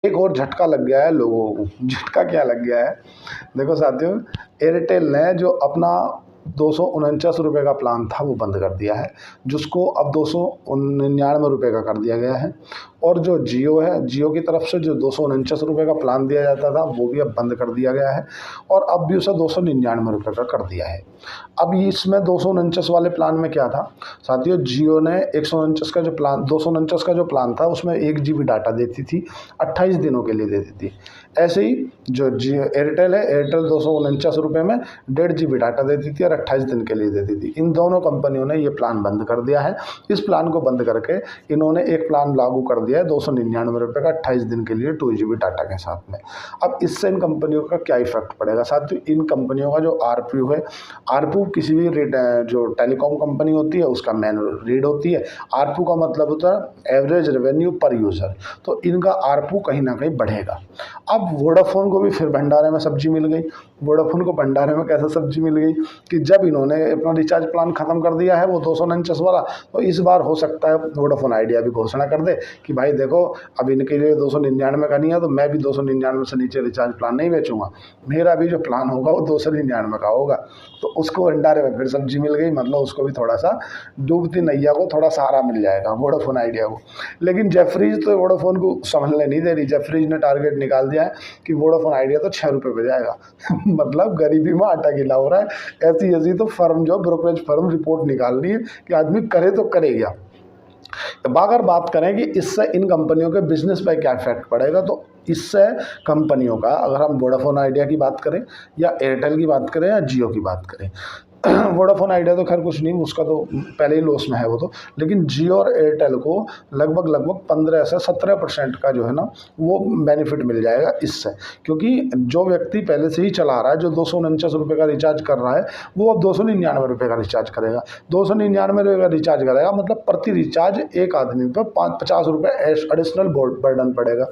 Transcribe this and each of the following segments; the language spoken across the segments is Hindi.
एक और झटका लग गया है लोगों को। झटका क्या लग गया है, देखो साथियों, एयरटेल ने जो अपना 249 रुपये का प्लान था वो बंद कर दिया है, जिसको अब 299 रुपये का कर दिया गया है। और जो जियो है, जियो की तरफ से जो 249 रुपये का प्लान दिया जाता था वो भी अब बंद कर दिया गया है, और अब भी उसे 299 रुपये का कर दिया है। अब इसमें 249 वाले प्लान में क्या था साथियों, जियो ने 149 का जो प्लान 249 का जो प्लान था उसमें 1 GB डाटा देती थी, 28 दिनों के लिए देती थी। ऐसे ही जो जियो एयरटेल है, एयरटेल 249 रुपये में 1.5 GB डाटा देती थी और 28 दिन के लिए देती थी। इन दोनों कंपनियों ने ये प्लान बंद कर दिया है। इस प्लान को बंद करके इन्होंने एक प्लान लागू कर दिया है 299 रुपये का 28 दिन के लिए 2 GB डाटा के साथ में। अब इससे इन कंपनियों का क्या इफेक्ट पड़ेगा साथियों, इन कंपनियों का जो आरपीयू है, आरपीयू किसी भी जो टेलीकॉम कंपनी होती है उसका मेन रीड होती है। आरपीयू का मतलब होता है एवरेज रेवेन्यू पर यूज़र, तो इनका आरपीयू कहीं ना कहीं बढ़ेगा। अब वोडाफोन को भी फिर भंडारे में सब्जी मिल गई। वोडाफोन को भंडारे में कैसे सब्जी मिल गई कि जब इन्होंने अपना रिचार्ज प्लान ख़त्म कर दिया है वो 249 वाला, तो इस बार हो सकता है वोडाफोन आइडिया भी घोषणा कर दे कि भाई देखो अब इनके लिए 299 का नहीं है, तो मैं भी 299 से नीचे रिचार्ज प्लान नहीं बेचूंगा, मेरा भी जो प्लान होगा वो 299 का होगा। तो उसको भंडारे में फिर सब्जी मिल गई, मतलब उसको भी थोड़ा सा डूबती नैया को थोड़ा सहारा मिल जाएगा वोडाफोन आइडिया को। लेकिन जेफरीज तो वोडाफोन को संभलने नहीं दे रही। जेफरीज ने टारगेट निकाल दिया है कि वोडाफोन आइडिया तो 6 रुपये पे जाएगा। मतलब गरीबी में आटा गीला हो रहा है। ऐसी ऐसी तो फर्म, जो ब्रोकरेज फर्म, रिपोर्ट निकाल रही है कि आदमी करे तो करे क्या। अब अगर बात करें कि इससे इन कंपनियों के बिजनेस पर क्या इफेक्ट पड़ेगा, तो इससे कंपनियों का, अगर हम वोडाफोन आइडिया की बात करें या एयरटेल की बात करें या जियो की बात करें, वोडाफोन आइडिया तो खैर कुछ नहीं, उसका तो पहले ही लॉस में है वो तो, लेकिन जियो और एयरटेल को लगभग 15 से 17% का जो है ना वो बेनिफिट मिल जाएगा इससे। क्योंकि जो व्यक्ति पहले से ही चला रहा है, जो 249 रुपये का रिचार्ज कर रहा है, वो अब 299 रुपये का रिचार्ज करेगा। 299 रुपये का रिचार्ज करेगा मतलब प्रति रिचार्ज एक आदमी पर 50 रुपये एडिशनल बर्डन पड़ेगा।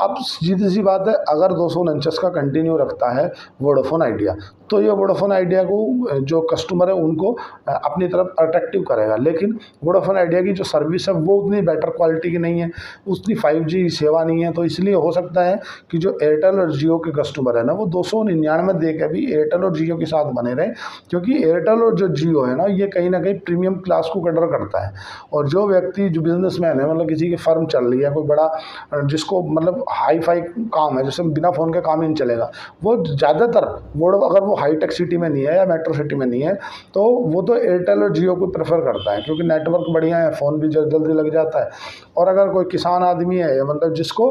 अब सीधी सी बात है, अगर 249 का कंटिन्यू रखता है वोडाफोन आइडिया, तो ये वोडाफोन आइडिया को जो कस्टमर है उनको अपनी तरफ अट्रैक्टिव करेगा। लेकिन वोडाफोन आइडिया की जो सर्विस है वो उतनी बेटर क्वालिटी की नहीं है, उतनी 5G सेवा नहीं है। तो इसलिए हो सकता है कि जो एयरटेल और जियो के कस्टमर है ना, वो 299 दे के भी एयरटेल और जियो के साथ बने रहे। क्योंकि एयरटेल और जो जियो है ना, ये कहीं ना कहीं प्रीमियम क्लास को कैटर करता है। और जो व्यक्ति, जो बिजनेसमैन है, मतलब किसी की फर्म चल रही है कोई बड़ा, जिसको मतलब हाई फाई काम है, जैसे बिना फ़ोन के काम ही नहीं चलेगा, वो ज़्यादातर अगर वो हाईटेक सिटी में नहीं है या मेट्रो सिटी में नहीं है, तो वो तो एयरटेल और जियो को प्रेफर करता है, क्योंकि नेटवर्क बढ़िया है, फ़ोन भी जल्दी लग जाता है। और अगर कोई किसान आदमी है, मतलब जिसको